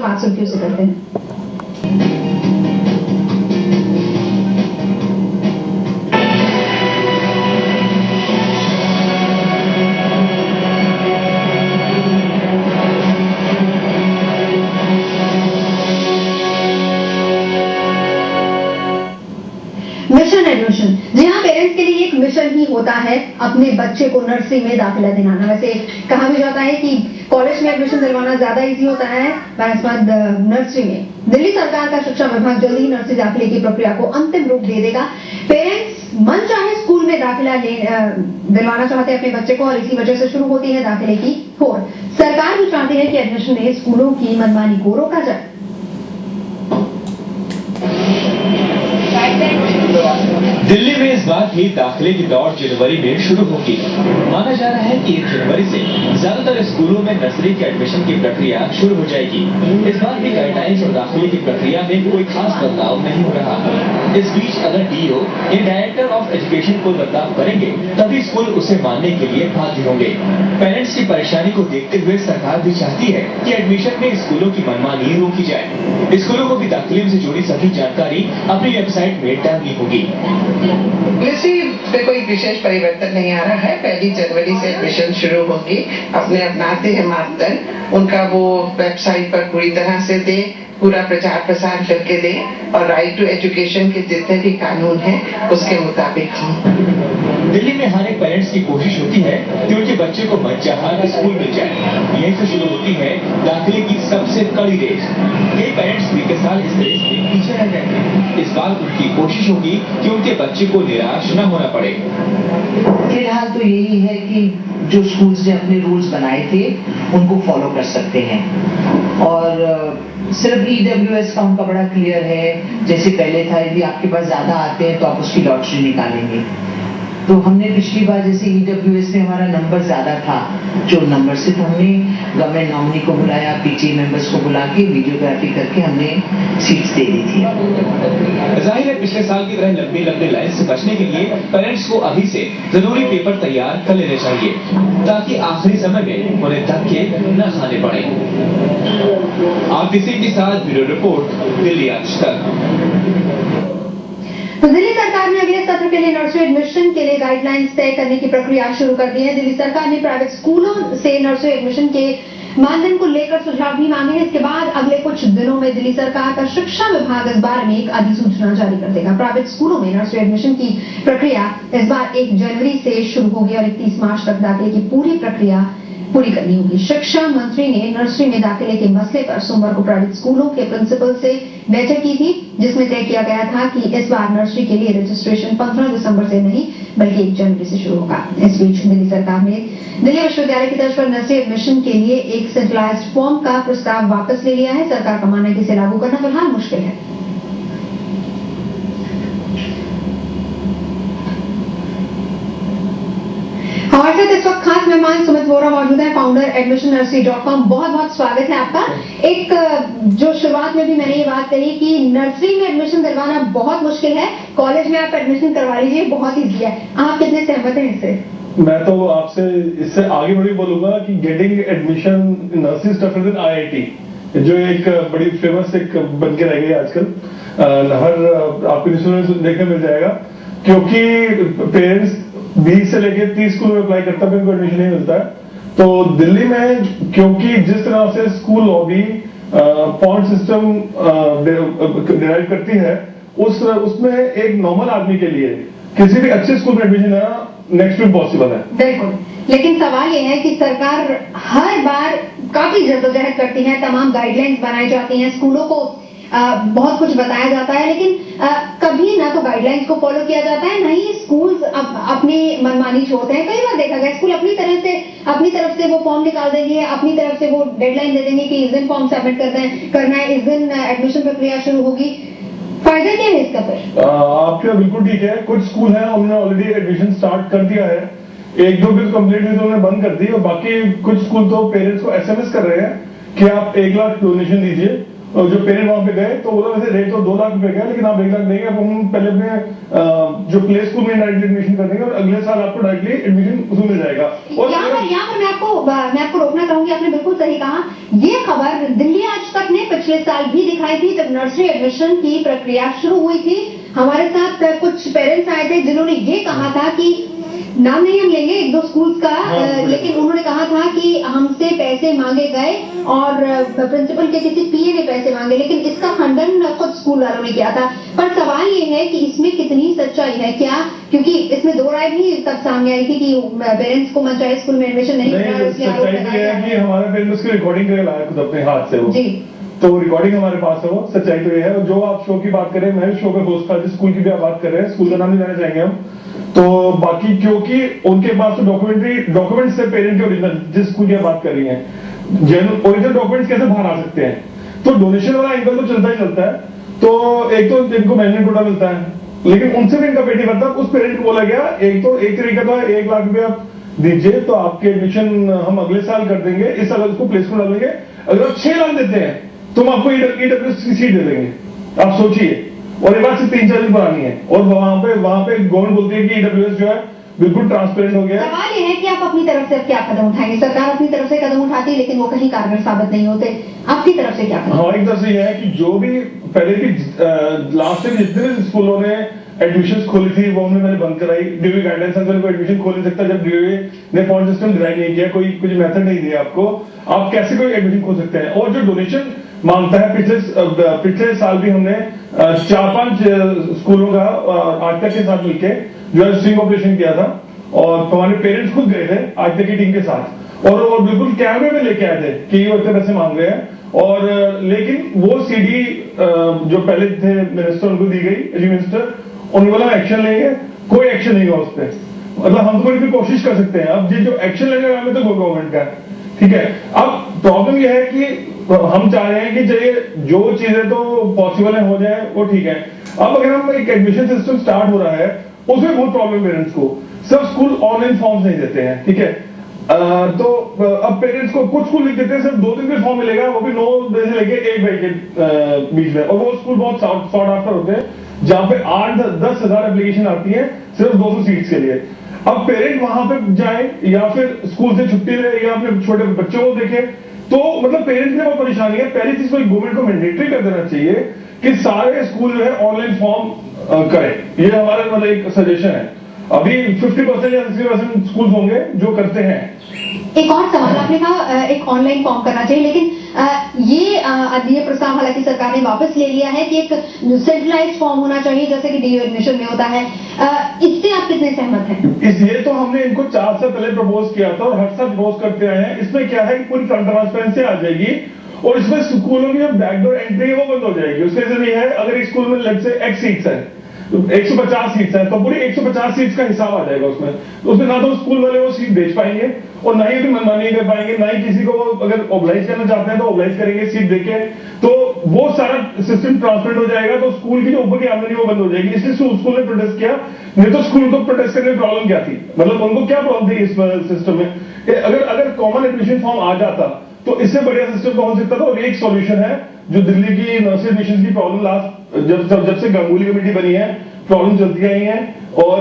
बात सुर्खियों से करते हैं। मिशन एडमिशन, जी हाँ, पेरेंट्स के लिए एक मिशन ही होता है अपने बच्चे को नर्सरी में दाखिला दिलाना। वैसे कहा भी जाता है कि कॉलेज में एडमिशन दिलवाना ज्यादा इजी होता है बनस्पत नर्सरी में। दिल्ली सरकार का शिक्षा विभाग जल्दी ही नर्सरी दाखिले की प्रक्रिया को अंतिम रूप दे देगा। पेरेंट्स मन चाहे स्कूल में दाखिला दिलवाना चाहते हैं अपने बच्चे को और इसी वजह से शुरू होती है दाखिले की होड़। सरकार भी चाहती है कि एडमिशन में स्कूलों की मनमानी को रोका जाए। दिल्ली में इस बार भी दाखिले की दौड़ जनवरी में शुरू होगी। माना जा रहा है कि 1 जनवरी से ज्यादातर स्कूलों में नर्सरी के एडमिशन की प्रक्रिया शुरू हो जाएगी। इस बार भी गाइडलाइंस और दाखिले की प्रक्रिया में कोई खास बदलाव नहीं हो रहा। इस बीच अगर डीओ या डायरेक्टर ऑफ एजुकेशन कोई बदलाव करेंगे तभी स्कूल उसे मानने के लिए बाध्य होंगे। पेरेंट्स की परेशानी को देखते हुए सरकार भी चाहती है कि एडमिशन में स्कूलों की मनमानी रोकी जाए। स्कूलों को भी दाखिले से जुड़ी सभी जानकारी अपनी वेबसाइट में डालनी होगी। पॉलिसी पे कोई विशेष परिवर्तन नहीं आ रहा है। 1 जनवरी से एडमिशन शुरू होगी। अपने अपनाते हैं मापदंड, उनका वो वेबसाइट पर पूरी तरह से दे, पूरा प्रचार प्रसार करके दे और राइट टू एजुकेशन के जितने भी कानून हैं उसके मुताबिक हों। दिल्ली में हर एक पेरेंट्स की कोशिश होती है कि उनके बच्चे को मनचाहा स्कूल मिल जाए। यहीं से शुरू होती है दाखिले की सबसे कड़ी रेस। कई पेरेंट्स बीते साल इस रेस में पीछे रह गए थे। इस बार उनकी कोशिश होगी कि उनके बच्चे को निराश न होना पड़े। फिलहाल तो यही है कि जो स्कूल्स ने अपने रूल्स बनाए थे उनको फॉलो कर सकते हैं और सिर्फ EWS का उनका बड़ा क्लियर है। जैसे पहले था यदि आपके पास ज्यादा आते हैं तो आप उसकी लॉटरी निकालेंगे। तो हमने पिछली बार जैसे EWS में हमारा नंबर ज्यादा था, जो नंबर से तो हमने गवर्नमेंट नॉमिनी को बुलाया, PTA मेंबर्स को बुला के वीडियोग्राफी करके हमने सीट्स दे दी थी। जाहिर है पिछले साल की तरह लंबी लंबी लाइन से बचने के लिए पेरेंट्स को अभी से जरूरी पेपर तैयार कर लेने चाहिए ताकि आखिरी समय में उन्हें धक्के न खाने पड़े। RTC के साथ ब्यूरो रिपोर्ट, दिल्ली आज तक। तो दिल्ली सरकार ने अगले सत्र के लिए नर्सरी एडमिशन के लिए गाइडलाइंस तय करने की प्रक्रिया शुरू कर दी है। दिल्ली सरकार ने प्राइवेट स्कूलों से नर्सरी एडमिशन के मानदंड को लेकर सुझाव भी मांगे हैं। इसके बाद अगले कुछ दिनों में दिल्ली सरकार का शिक्षा विभाग इस बारे में एक अधिसूचना जारी कर देगा। प्राइवेट स्कूलों में नर्सरी एडमिशन की प्रक्रिया इस बार 1 जनवरी से शुरू होगी और 31 मार्च तक दाखिले की पूरी प्रक्रिया पूरी करनी होगी। शिक्षा मंत्री ने नर्सरी में दाखिले के मसले पर सोमवार को प्राइवेट स्कूलों के प्रिंसिपल से बैठक की थी, जिसमें तय किया गया था कि इस बार नर्सरी के लिए रजिस्ट्रेशन 15 दिसंबर से नहीं बल्कि 1 जनवरी से शुरू होगा। इस बीच दिल्ली सरकार ने दिल्ली विश्वविद्यालय की तर्ज पर नर्सरी एडमिशन के लिए एक सेंट्रलाइज्ड फॉर्म का प्रस्ताव वापस ले लिया है। सरकार का मानना है कि इसे लागू करना फिलहाल मुश्किल है। हमारे साथ इस वक्त खास मेहमान सुमित वोरा मौजूद है, फाउंडर admissionnursery.com। बहुत बहुत स्वागत है आपका। एक जो शुरुआत में भी मैंने ये बात कही कि नर्सरी में एडमिशन दिलवाना बहुत मुश्किल है, कॉलेज में आप एडमिशन करवा लीजिए बहुत ईजी है। आप कितने सहमत हैं इससे? मैं तो आपसे इससे आगे बढ़ी बोलूंगा कि getting admission nursery tougher than IIT, जो एक बड़ी फेमस एक बन के रह गई आजकल। हर आपको न्यूज़ में देखने मिल जाएगा, क्योंकि पेरेंट्स 20 से लेकर 30 स्कूल में अप्लाई करता है, उनको एडमिशन नहीं मिलता है। तो दिल्ली में क्योंकि जिस तरह से school lobby point system derive करती है, उसमें एक नॉर्मल आदमी के लिए किसी भी अच्छे स्कूल में एडमिशन लेना नेक्स्ट टू इम्पॉसिबल है। बिल्कुल, लेकिन सवाल यह है कि सरकार हर बार काफी जद्दोजहद करती है, तमाम गाइडलाइंस बनाई जाती हैं, स्कूलों को बहुत कुछ बताया जाता है, लेकिन कभी ना तो गाइडलाइंस को फॉलो किया जाता है, ना ही स्कूल्स अपनी मनमानी छोड़ते हैं। कई बार देखा गया स्कूल अपनी तरफ से वो फॉर्म निकाल देंगे, अपनी तरफ से वो डेडलाइन दे देंगे कि इस दिन फॉर्म सबमिट करना है, इस दिन एडमिशन प्रक्रिया शुरू होगी। फायदा क्या है इसका फिर? आपका बिल्कुल ठीक है। कुछ स्कूल हैं उन्होंने ऑलरेडी एडमिशन स्टार्ट कर दिया है, 1-2 बिल कंप्लीट हुई तो उन्होंने बंद कर दी, और बाकी कुछ स्कूल तो पेरेंट्स को SMS कर रहे हैं कि आप 1 लाख डोनेशन दीजिए। और जो पेरेंट वहां पे गए तो बोला वैसे रेट तो 2 लाख रुपए का, लेकिन आप 1 लाख देंगे, अब हम पहले अपने जो प्ले स्कूल में डायरेक्टली एडमिशन कर देंगे और अगले साल आपको डायरेक्टली एडमिशन उसमें मिल जाएगा। और यहाँ पर मैं आपको रोकना चाहूंगी, आपने बिल्कुल सही कहा। ये खबर दिल्ली आज तक ने पिछले साल भी दिखाई थी जब नर्सरी एडमिशन की प्रक्रिया शुरू हुई थी। हमारे साथ कुछ पेरेंट्स आए थे जिन्होंने ये कहा था कि नाम नहीं हम लेंगे एक दो स्कूल्स का, लेकिन उन्होंने कहा था कि हमसे पैसे मांगे गए और प्रिंसिपल के किसी पीए ने पैसे मांगे, लेकिन इसका खंडन खुद स्कूल वालों ने किया था। पर सवाल ये है कि इसमें कितनी सच्चाई है, क्या क्योंकि इसमें दो राय भी तब सामने आई थी कि पेरेंट्स को मनचाहे स्कूल में एडमिशन नहीं मिला, इसलिए आरोप सच्चाई तो ये है कि हमारे पेरेंट्स की रिकॉर्डिंग करके लाया खुद अपने हाथ से वो जी। तो रिकॉर्डिंग हमारे पास है, वो सच्चाई तो ये है। और जो आप शो की बात करें, मैं शो का होस्ट था, जिस स्कूल की भी आप बात कर रहे हैं, स्कूल का नाम नहीं लेना चाहेंगे हम, तो बाकी क्योंकि उनके पास तो डॉक्यूमेंट्स है पेरेंट के ओरिजिनल, जिस स्कूल की बात कर रही हैं, ओरिजिनल डॉक्यूमेंट्स कैसे बाहर आ सकते हैं, तो डोनेशन वाला एंगल तो चलता ही चलता है। तो एक तो इनको महीने कोटा मिलता है, लेकिन उनसे भी इनका पेटी बनता है। उस पेरेंट को बोला गया एक तरीका था 1 लाख रुपया आप दीजिए तो आपके एडमिशन हम अगले साल कर देंगे, इस साल उसको प्लेसमेंट डालेंगे, अगर आप 6 लाख देते हैं तो हम आपको ईडब्ल्यूएस की सीट दे देंगे। आप सोचिए, और ये बात से 3-4 दिन पुरानी है, और वहां पे गवर्नमेंट बोलती है कि ईडब्ल्यूएस जो है बिल्कुल ट्रांसपेरेंट हो गया है। सवाल ये है कि आप अपनी तरफ से अब क्या कदम उठाएंगे? सरकार अपनी तरफ से कदम उठाती है लेकिन वो कहीं कारगर साबित नहीं होते, आपकी तरफ से क्या कदम? हमारी तरफ से यह है कि जो भी पहले की लास्ट टाइम जितने भी स्कूलों ने एडमिशन खोली थी वो हमने मैंने बंद कराई। डीओए गाइडलाइंस अंदर कोई एडमिशन खोल नहीं सकता जब डीओए ने पॉइंट सिस्टम डिजाइन नहीं किया, कोई कुछ मेथड नहीं दिया आपको, आप कैसे कोई एडमिशन खोल सकते हैं। और जो डोनेशन मांगता है, पिछले साल भी हमने 4-5 स्कूलों का आजतक के साथ मिलकर जो है स्ट्रिंग ऑपरेशन किया था, और हमारे पेरेंट्स खुद गए थे आजतक की टीम के साथ, और बिल्कुल कैमरे में लेके आए थे कि ये इतने पैसे मांग रहे हैं। और लेकिन वो सीडी जो पहले थे मिनिस्टर, उनको दी गई, एजुकेशन मिनिस्टर, उन्होंने बोला एक्शन लेंगे, कोई एक्शन नहीं हुआ उस पर। मतलब हम तो कोई कोशिश कर सकते हैं, अब जो एक्शन लेने वाले तो गवर्नमेंट का, ठीक है। अब प्रॉब्लम यह है कि हम चाह रहे हैं कि चलिए जो चीजें तो पॉसिबल है हो जाए, वो ठीक है। अब अगर हम एक एडमिशन सिस्टम स्टार्ट हो रहा है, उसमें बहुत प्रॉब्लम पेरेंट्स को, सब स्कूल ऑनलाइन फॉर्म्स नहीं देते हैं, ठीक है। तो अब पेरेंट्स को कुछ स्कूल लिख देते हैं, सिर्फ 2 दिन के फॉर्म मिलेगा, वो भी 9 बजे से लेके 1 बजे के बीच में, और वो स्कूल बहुत शॉर्ट आफ्टर होते हैं जहां पे 8-10 हजार एप्लीकेशन आती है सिर्फ 200 सीट्स के लिए। अब पेरेंट वहां पे जाए या फिर स्कूल से छुट्टी ले या अपने छोटे बच्चों को देखे, तो मतलब पेरेंट्स में बहुत परेशानी है। पहली चीज तो गवर्नमेंट को मैंडेटरी कर देना चाहिए कि सारे स्कूल जो है ऑनलाइन फॉर्म करें, ये हमारा मतलब एक सजेशन है। अभी 50% या 60% स्कूल होंगे जो करते हैं। एक और सवाल, आपने कहा एक ऑनलाइन फॉर्म करना चाहिए, लेकिन ये प्रस्ताव हालांकि सरकार ने वापस ले लिया है कि एक सेंट्रलाइज्ड फॉर्म होना चाहिए जैसे कि डीयू एडमिशन में होता है। इससे आप कितने सहमत हैं? इसलिए तो हमने इनको 4 साल पहले प्रपोज किया था और हर साल प्रपोज करते आए हैं। इसमें क्या है कि पूरी ट्रांसपेरेंसी आ जाएगी, और इसमें स्कूलों की जो बैकडोर एंट्री है वो बंद हो जाएगी। उसके रीजन ये है, अगर एक स्कूल में लेट से X सीट्स है, 150 सीट्स है, तो पूरी 150 सीट्स का हिसाब आ जाएगा उसमें। तो उसमें ना तो स्कूल वाले वो सीट बेच पाएंगे और ना ही अपनी मनमानी कर पाएंगे, ना ही किसी को अगर ऑब्लाइज करना चाहते हैं तो ऑब्लाइज करेंगे सीट देके, तो वो सारा सिस्टम ट्रांसपेरेंट हो जाएगा। तो स्कूल की जो ऊपर की आमदनी वो बंद हो जाएगी। इसलिए स्कूल ने प्रोटेस्ट किया। नहीं तो स्कूल को प्रोटेस्ट करने में प्रॉब्लम क्या थी, मतलब उनको क्या प्रॉब्लम थी इस सिस्टम में? अगर कॉमन एडमिशन फॉर्म आ जाता तो इससे बढ़िया सिस्टम हो सकता था। और एक सॉल्यूशन है जो दिल्ली की नर्सरी एडमिशन की प्रॉब्लम लास्ट जब से गांगुली कमेटी बनी है, प्रॉब्लम चलती आई है और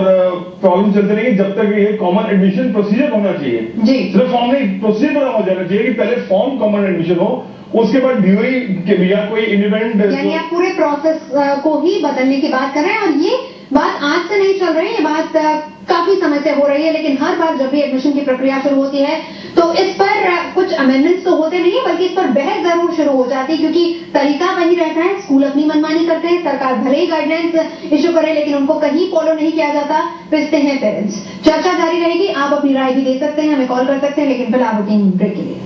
प्रॉब्लम चलती रही जब तक ये कॉमन एडमिशन प्रोसीजर होना चाहिए जी। सिर्फ फॉर्म नहीं, प्रोसीजर बना हो जाना चाहिए कि पहले फॉर्म कॉमन एडमिशन हो, उसके बाद डीओई के या कोई इंडिपेंडेंट, यानी आप पूरे प्रोसेस को ही बदलने की बात कर रहे हैं। और ये बात आज से नहीं चल रही है, ये बात काफी समय से हो रही है, लेकिन हर बार जब भी एडमिशन की प्रक्रिया शुरू होती है तो इस पर कुछ अमेंडमेंट्स तो होते नहीं है, बल्कि इस पर बहस जरूर शुरू हो जाती है, क्योंकि तरीका वही रहता है, स्कूल अपनी मनमानी करते हैं, सरकार भले ही गाइडलाइंस इश्यू करे लेकिन उनको कहीं फॉलो नहीं किया जाता, पिसते हैं पेरेंट्स। चर्चा जारी रहेगी, आप अपनी राय भी दे सकते हैं, हमें कॉल कर सकते हैं, लेकिन फिलहाल रुकेंगे ब्रेक के लिए।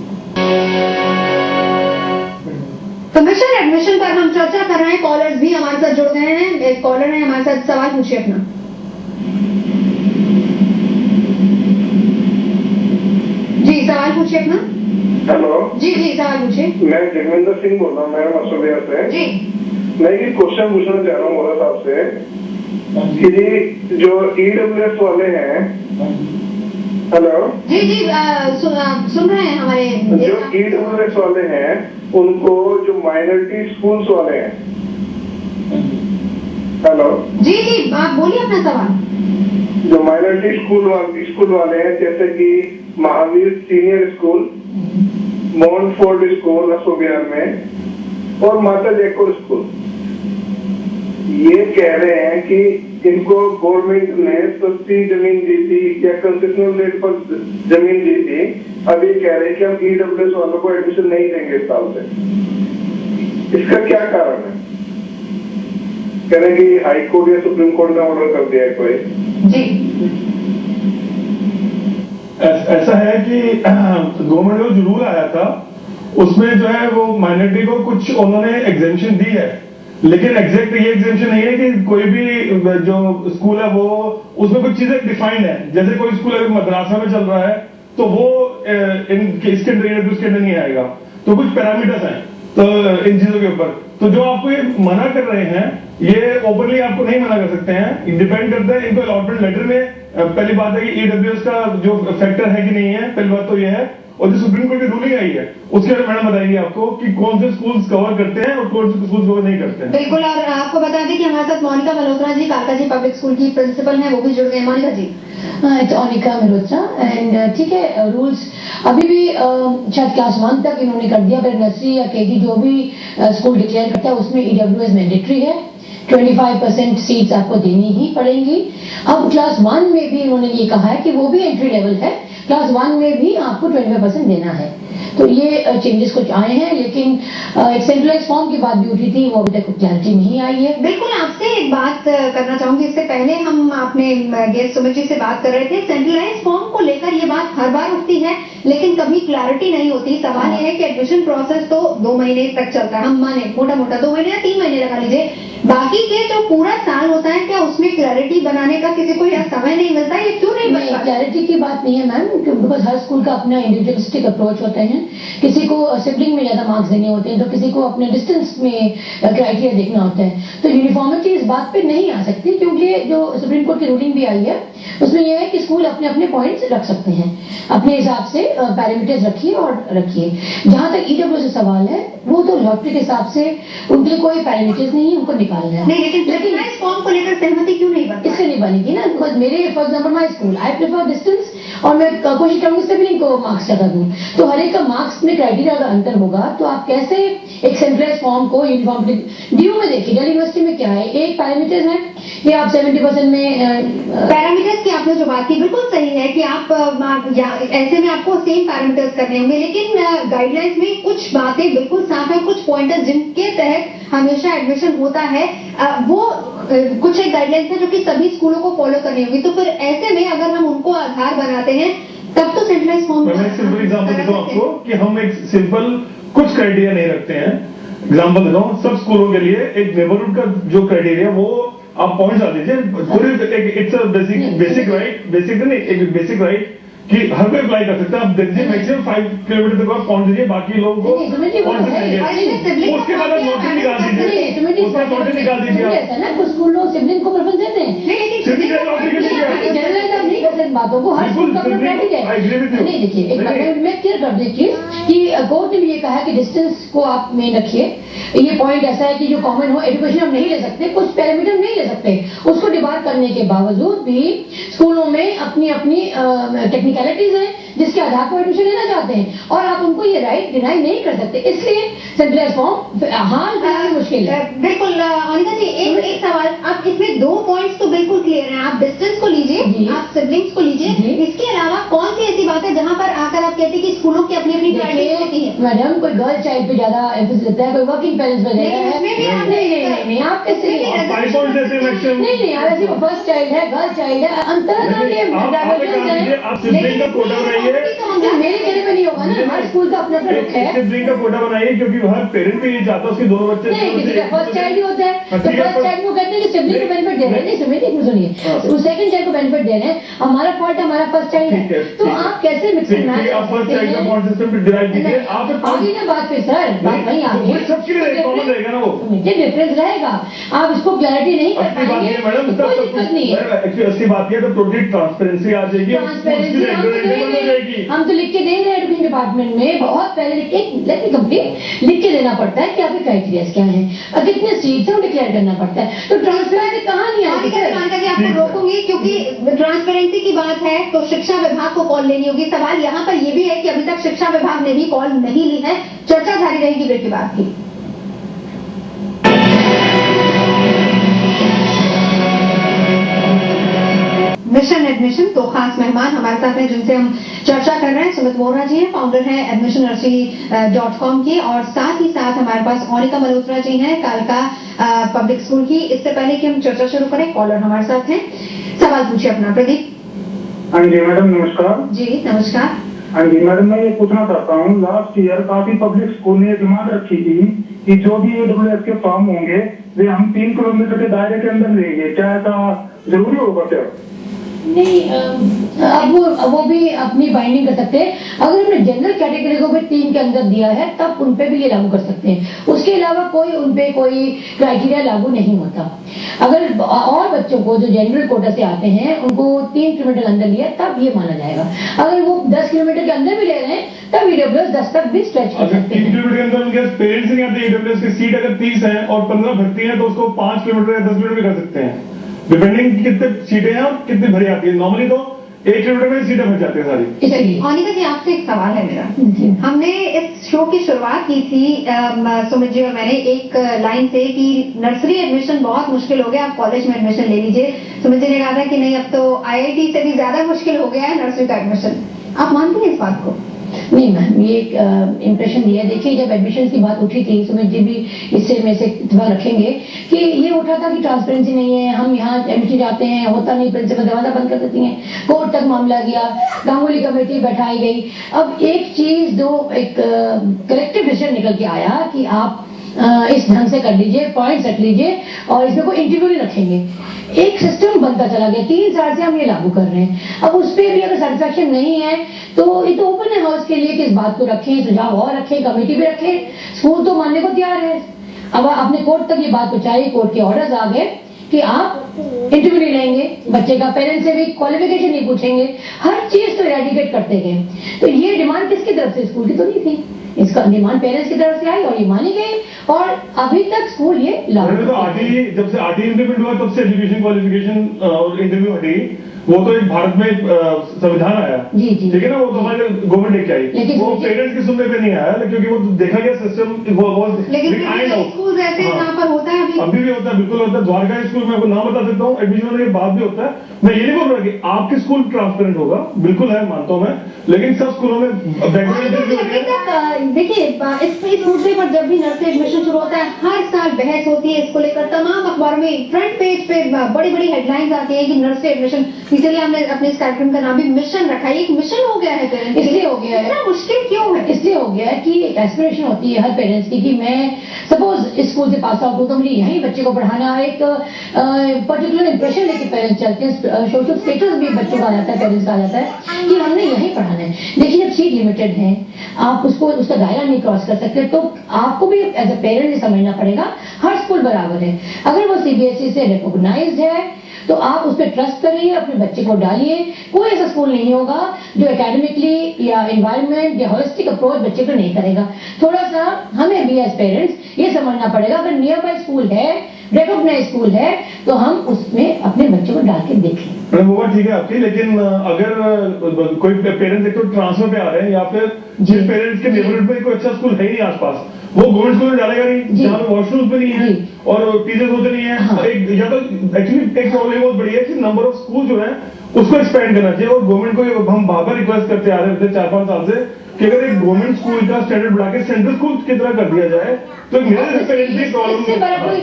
तो मिशन एडमिशन पर हम चर्चा कर रहे हैं, कॉलर्स भी हमारे साथ जुड़ गए हैं। एक कॉलर है हमारे साथ, सवाल पूछिए अपना। जी सवाल पूछिए अपना। हेलो जी जी सवाल पूछिए। मैं जगविंदर सिंह बोल रहा हूँ, मैडम अस्ट्रेलिया से जी। मैं ये क्वेश्चन पूछना चाह रहा हूँ मोरा साहब से कि जी जो ईडब्ल्यूएस वाले हैं, हेलो जी जी सुन रहे हैं हमारे जो ईडब्ल्यूएस वाले हैं उनको जो माइनॉरिटी स्कूल्स वाले हैं, हेलो जी जी आप बोलिए अपना सवाल। जो माइनॉरिटी स्कूल वाले हैं जैसे कि Mahavir senior school, Montford school असो बिहार में, और माता जयकोर स्कूल। ये कह रहे हैं कि इनको गवर्नमेंट ने सस्ती जमीन दी थी या कंसेशनल रेट पर जमीन दी थी, अब ये कह रहे हैं कि हम ईडब्ल्यूएस वालों को एडमिशन नहीं देंगे इस साल से। इसका क्या कारण है? कह रहे हैं कि हाई कोर्ट या सुप्रीम कोर्ट ने ऑर्डर कर दिया है कोई। जी ऐसा है कि गवर्नमेंट को जो रूल आया था उसमें जो है वो माइनॉरिटी को कुछ उन्होंने एग्जेम्पशन दी है, लेकिन एग्जैक्ट ये एग्जेम्पशन नहीं है कि कोई भी जो स्कूल है वो उसमें कुछ चीजें डिफाइंड है। जैसे कोई स्कूल अगर मद्रासा में चल रहा है तो वो इसके अंदर उसके अंदर नहीं आएगा, तो कुछ पैरामीटर्स हैं तो इन चीजों के ऊपर। तो जो आपको ये मना कर रहे हैं ये ओपनली आपको नहीं मना कर सकते हैं, डिपेंड करता है इनको अलॉटमेंट लेटर में। पहली बात है कि ईडब्ल्यूएस का जो फैक्टर है कि नहीं है, पहली बात तो ये है। और जो सुप्रीम कोर्ट की रूलिंग आई है उसके बारे में मैडम बताएंगे आपको कि कौन से स्कूल्स कवर करते हैं और कौन से स्कूल्स कवर नहीं करते हैं। बिल्कुल, और आपको बता दें कि हमारे साथ मोनिका मल्होत्रा जी कालका जी पब्लिक स्कूल की प्रिंसिपल हैं, वो भी जुड़ गए। मोनिका जी। इट्स ओनिका मल्होत्रा एंड ठीक है, रूल्स अभी भी शायद क्लास 1 तक इन्होंने कर दिया, फिर नर्सरी या केजी जो भी स्कूल डिक्लेयर करता है उसमें ईडब्ल्यूएस मैंडेटरी है, 25% सीट्स आपको देनी ही पड़ेंगी। अब क्लास 1 में भी इन्होंने ये कहा है कि वो भी एंट्री लेवल है, क्लास 1 में भी आपको 25% देना है। तो ये चेंजेस कुछ आए हैं, लेकिन एक सेंट्रलाइज फॉर्म की बात भी उठी थी, वो अभी तक क्लैरिटी नहीं आई है। बिल्कुल, आपसे एक बात करना चाहूंगी। इससे पहले हम अपने गेस्ट सुमित जी से बात कर रहे थे, सेंट्रलाइज फॉर्म को लेकर ये बात हर बार उठती है लेकिन कभी क्लैरिटी नहीं होती। सवाल ये है कि एडमिशन प्रोसेस तो 2 महीने तक चलता है, हम माने मोटा मोटा 2 महीने या 3 महीने लगा लीजिए, बाकी के जो पूरा साल होता है क्या उसमें क्लैरिटी बनाने का किसी को यह समय नहीं मिलता? ये क्यों नहीं बनता? क्लैरिटी की बात नहीं है मैम, बिकॉज हर स्कूल का अपना इंडिविजुअलिस्टिक अप्रोच होता है। किसी को सिबलिंग में ज्यादा मार्क्स देने होते हैं तो किसी को अपने डिस्टेंस में क्राइटेरिया देखना होता है। तो यूनिफॉर्मिटी इस बात पे नहीं आ सकती, क्योंकि जो सुप्रीम कोर्ट की रूलिंग भी आई है उसमें यह है कि स्कूल अपने अपने पॉइंट्स रख सकते हैं, अपने हिसाब से पैरामीटर्स रखिए और रखिए। जहां तक ईडब्ल्यू से सवाल है वो तो लॉटरी के हिसाब से उनके लिए कोई पैरामीटर्स नहीं है, उनको निकालना है। नहीं, लेकिन सेंट्रलाइज फॉर्म को लेकर सहमति क्यों नहीं बनती? इससे नहीं बनेगी ना, बिकॉज मेरे for example my school I prefer distance और मैं कोशिश करूंगी सिबलिंग को मार्क्स ज्यादा दूं, तो हर एक का मार्क्स में क्राइटेरिया अगर अंतर होगा तो आप कैसे एक सेंट्रलाइज फॉर्म को यूनिफॉर्म डीयू में देखिए। दिल्ली यूनिवर्सिटी में क्या है, एक पैरामीटर्स है कि आप 70% में पैरामीटर्स की आपने जो बात की बिल्कुल सही है कि आप ऐसे में आपको सेम पैरामीटर्स करने होंगे, लेकिन गाइडलाइंस में कुछ बातें बिल्कुल साफ है, कुछ पॉइंटर्स जिनके तहत हमेशा एडमिशन होता है, वो कुछ एक गाइडलाइंस है जो कि सभी स्कूलों को फॉलो करनी होगी। तो फिर ऐसे में अगर हम उनको आधार बनाते हैं तब तो सेंट्रलाइज फॉर्म। मैं एक सिंपल एग्जांपल देता हूं आपको कि हम एक सिंपल कुछ क्राइटेरिया नहीं रखते हैं। एग्जांपल देता हूं, सब स्कूलों के लिए एक नेबरहुड का जो क्राइटेरिया वो आप पॉइंट डाल दीजिए। पूरे इट्स अ बेसिक राइट कि हर कोई अप्लाई कर सकता है। आप देखिए मैक्सिमम 5 किलोमीटर तक आप पहुंच दीजिए, बाकी लोगों को पहुंच सकेंगे। उसके बाद आप नोटिस निकाल दीजिए, उसका नोटिस निकाल दीजिए आप। ऐसा ना कुछ स्कूल लोग सिबलिंग को प्रेफरेंस देते हैं, जनरलाइज आप नहीं कर सकते बातों को, हर स्कूल का अपना क्राइटेरिया है। नहीं देखिए, एक बात मैं क्लियर कर देती हूँ कि कोर्ट ने भी ये कहा कि डिस्टेंस को आप में रखिए। ये पॉइंट ऐसा है कि जो कॉमन हो एजुकेशन हम नहीं ले सकते, कुछ पैरामीटर नहीं ले सकते, उसको डिबार करने के बावजूद भी स्कूलों में अपनी अपनी टेक्निकलिटीज हैं जिसके आधार पर एडमिशन लेना चाहते हैं और आप उनको ये राइट डिनाई नहीं कर सकते। इसलिए सेंट्रलाइज फॉर्म हाल फिलहाल मुश्किल है। बिल्कुल अनिता जी, एक सवाल, आप इसमें 2 पॉइंट्स तो बिल्कुल क्लियर हैं, आप डिस्टेंस को लीजिए, आप सिबलिंग्स को लीजिए, इसके अलावा कौन सी ऐसी बात है जहां पर आकर आप कहते हैं कि स्कूलों की अपनी अपनी क्राइटेरिया होती है? मैडम, कोई गर्ल चाइल्ड पे ज्यादा एम्फेसिस देता है, कोई वर्किंग पेरेंट्स पे देता है। नहीं, आप कैसे नहीं ऐसी फर्स्ट चाइल्ड है, गर्ल चाइल्ड है, अंतर मेरे कहने में नहीं होगा ना, हर स्कूल का अपना अपना रुख है। सिबलिंग का कोटा बनाइए, क्योंकि हर पेरेंट भी ये चाहता है उसके 2 बच्चे। नहीं, किसी का फर्स्ट चाइल्ड ही होता है तो फर्स्ट चाइल्ड को कहते हैं कि सिबलिंग को बेनिफिट दे रहे हैं। नहीं सुनिए, सेकंड चाइल्ड को बेनिफिट दे रहे हैं, हमारा फॉल्ट हमारा फर्स्ट चाइल्ड है, तो आप कैसे मिक्सिंग मैच आप फर्स्ट चाइल्ड का पॉइंट सिस्टम पे डिराइव कीजिए। आप आगे ना बात पे सर, बात वहीं आगे सबके लिए कॉमन रहेगा ना, वो डिफरेंस रहेगा। आप इसको क्लैरिटी नहीं कर पाएंगे, मैडम, कोई दिक्कत नहीं है। एक्चुअली असली बात यह तो टोटली ट्रांसपेरेंसी आ जाएगी, हम तो लिख के दे रहे हैं एडमिशन डिपार्टमेंट में, बहुत पहले लिख के देना पड़ता है कि आपके क्राइटेरिया क्या है, कितने सीट्स हैं डिक्लेयर करना पड़ता है। तो ट्रांसपेरेंसी कहाँ नहीं आएगी? आपको रोकूंगी क्योंकि ट्रांसपेरेंसी की बात है तो शिक्षा विभाग को कॉल लेनी होगी। सवाल यहाँ पर यह भी है कि अभी तक शिक्षा विभाग ने भी कॉल नहीं ली है, चर्चा जारी रहेगी ब्रेक के बाद की। एडमिशन। तो खास मेहमान हमारे साथ हैं जिनसे हम चर्चा कर रहे हैं। सुमित वोरा जी हैं, फाउंडर हैं admissionNursery.com के, और साथ ही साथ हमारे पास मोनिका मल्होत्रा जी हैं, कालका पब्लिक स्कूल की। इससे पहले कि हम चर्चा शुरू करें, कॉलर हमारे साथ हैं। सवाल पूछिए अपना। प्रदीप। हाँ जी मैडम, नमस्कार। जी नमस्कार। हाँ जी मैडम, मैं ये पूछना चाहता हूँ, लास्ट ईयर काफी पब्लिक स्कूल ने डिमांड रखी थी कि जो भी AWS के फॉर्म होंगे वे हम 3 किलोमीटर के दायरे के अंदर लेंगे। क्या ऐसा जरूरी होगा क्या? नहीं, अब वो भी अपनी बाइंडिंग कर सकते हैं। अगर हमने जनरल कैटेगरी को भी 3 के अंदर दिया है तब उन पे भी ये लागू कर सकते हैं। उसके अलावा कोई उन पे कोई क्राइटेरिया लागू नहीं होता। अगर और बच्चों को जो जनरल कोटा से आते हैं उनको 3 किलोमीटर अंदर लिया तब ये माना जाएगा। अगर वो 10 किलोमीटर के अंदर भी ले रहे हैं तब EWS 10 तक भी स्ट्रेच कर सकते हैं। 3 किलोमीटर के अंदर उनके पेरेंट्स नहीं आते, EWS की सीट अगर 30 है और 15 भरती है तो उसको 5 किलोमीटर या 10 किलोमीटर कर सकते हैं, डिपेंडिंग कितने सीटें हैं और कितनी भरी आती है। नॉर्मली तो 1 किलोमीटर में सीटें भर जाती है सारी। इसलिए मोनिका जी, आपसे एक सवाल है मेरा। जी। हमने इस शो की शुरुआत की थी सुमित जी और मैंने एक लाइन से कि नर्सरी एडमिशन बहुत मुश्किल हो गया, आप कॉलेज में एडमिशन ले लीजिए। सुमित जी ने कहा था कि नहीं, अब तो IIT से भी ज्यादा मुश्किल हो गया है नर्सरी का एडमिशन। आप मानते हैं इस बात को? नहीं मैम, ये एक इम्प्रेशन दिया। देखिए, जब एडमिशन की बात उठी थी, सुमित जी भी इससे में से इत्तेफाक रखेंगे कि ये उठा था कि ट्रांसपेरेंसी नहीं है, हम यहाँ एडमिशन जाते हैं, होता नहीं, प्रिंसिपल दरवाजा बंद कर देती हैं, कोर्ट तक मामला गया, गांगुली कमेटी बैठाई गई। अब एक चीज एक कलेक्टिव डिसीजन निकल के आया कि आप इस ढंग से कर लीजिए, पॉइंट रख लीजिए और इसमें कोई इंटरव्यू नहीं रखेंगे। एक सिस्टम बनता चला गया। 3 साल से हम ये लागू कर रहे हैं। अब उस पर भी अगर सेटिस्फेक्शन नहीं है तो ये तो ओपन है हाउस के लिए कि इस बात को रखें, सुझाव और रखें, कमेटी भी रखें। स्कूल तो मानने को तैयार है। अब अपने कोर्ट तक ये बात पहुंचाई, कोर्ट के ऑर्डर्स आ गए कि आप इंटरव्यू नहीं लेंगे, बच्चे का पेरेंट्स से भी क्वालिफिकेशन नहीं पूछेंगे, हर चीज तो इरेडिकेट करते गए। तो ये डिमांड किसकी तरफ से? स्कूल की तो नहीं थी, इसका डिमांड पेरेंट्स की तरफ से आई और ये मानी गई और अभी तक स्कूल ये लागू। तो जब से RT इम्प्लीमेंट हुआ तब से एजुकेशन क्वालिफिकेशन और इंटरव्यू हटी। वो तो एक भारत में संविधान आया, जी जी, ठीक है ना, वो तो हमारे गवर्नमेंट लेके आई, वो पेरेंट्स की सुनने पे नहीं आया, क्योंकि वो देखा गया सिस्टम लेकिन स्कूल ऐसे यहाँ पर होता है अभी भी होता है, बिल्कुल होता है। द्वारका स्कूल में आपको नाम बता सकता हूँ, एडमिशन होने के बाद भी होता है। मैं ये नहीं बोल रहा कि आपके स्कूल ट्रांसपेरेंट होगा, बिल्कुल है, मानता हूँ मैं, लेकिन सब स्कूलों में देखिए इस मुद्दे पर जब भी नर्सरी एडमिशन शुरू होता है हर साल बहस होती है इसको लेकर। तमाम अखबारों में फ्रंट पेज पे बड़ी बड़ी हेडलाइंस आती है कि नर्सरी एडमिशन, इसीलिए हमने अपने इस कार्यक्रम का नाम भी मिशन रखा है। एक मिशन हो गया है पेरेंट्स, इसलिए हो गया है। इतना मुश्किल क्यों है? इसलिए हो गया है कि एक एस्पिरेशन होती है हर पेरेंट्स की कि मैं सपोज इस स्कूल से पास आउट हूँ तो मुझे यहीं बच्चे को पढ़ाना है। एक पर्टिकुलर इंप्रेशन लेके पेरेंट्स चलते हैं, सोशल स्टेटस भी बच्चों का आ जाता है, पेरेंट्स का आ जाता है कि हमने यहीं पढ़ाना है। देखिए, जब सीट लिमिटेड है, आप उसका दायरा नहीं क्रॉस कर सकते, तो आपको भी एज अ पेरेंट ये समझना पड़ेगा हर स्कूल बराबर है। अगर वो CBSE से रिकॉग्नाइज्ड है तो आप उस पर ट्रस्ट करिए, अपने बच्चे को डालिए। कोई ऐसा स्कूल नहीं होगा जो एकेडमिकली या एनवायरनमेंट या होलिस्टिक अप्रोच बच्चे को नहीं करेगा। थोड़ा सा हमें भी एज पेरेंट्स ये समझना पड़ेगा, अगर नियर बाय स्कूल है, रिकॉग्नाइज स्कूल है, तो हम उसमें अपने बच्चों को डाल के देखें। मैडम वो बात ठीक है आपकी, लेकिन अगर कोई पेरेंट्स एक तो ट्रांसफर पे आ रहे हैं या फिर जिस पेरेंट्स के नेबरहुड में कोई अच्छा स्कूल है ही नहीं आसपास, वो गवर्नमेंट स्कूल में डालेगा नहीं जहाँ पे वॉशरूम भी नहीं है और टीचर्स होते नहीं है। हाँ। या तो एक्चुअली एक प्रॉब्लम बहुत बड़ी है कि नंबर ऑफ स्कूल जो है उसको एक्सपेंड करना चाहिए। और गवर्नमेंट को हम बार बार रिक्वेस्ट करते आ रहे हैं 4-5 साल से कि अगर एक गवर्नमेंट स्कूल का स्टैंडर्ड बढ़ा के सेंट्रल स्कूल की तरह कर दिया जाए तो मेरे इससे बड़ा कोई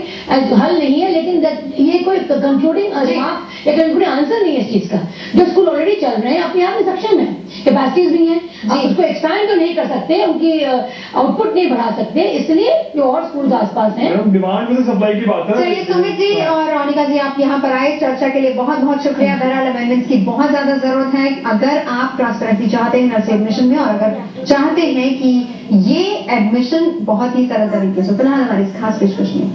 हल नहीं है, लेकिन ये कोई कंक्लूडिंग आंसर नहीं है इस चीज का। जो स्कूल ऑलरेडी चल रहे हैं अपने आप में सक्षम है, कैपेसिटीज भी हैं, आप उसको एक्सपैंड तो नहीं कर सकते, उनकी आउटपुट नहीं बढ़ा सकते, इसलिए जो और स्कूल आसपास हैं। डिमांड में सप्लाई की बात है। चलिए सुमित जी और रोनिका जी, आप यहाँ पर आए चर्चा के लिए बहुत बहुत शुक्रिया। बहरहाल अमेंडमेंट्स की बहुत ज्यादा जरूरत है अगर आप ट्रांसपेरेंसी चाहते हैं नर्सरी एडमिशन में, और अगर चाहते हैं कि ये एडमिशन बहुत ही सरल तरीके से। फिलहाल हमारी इस खास पेशकश में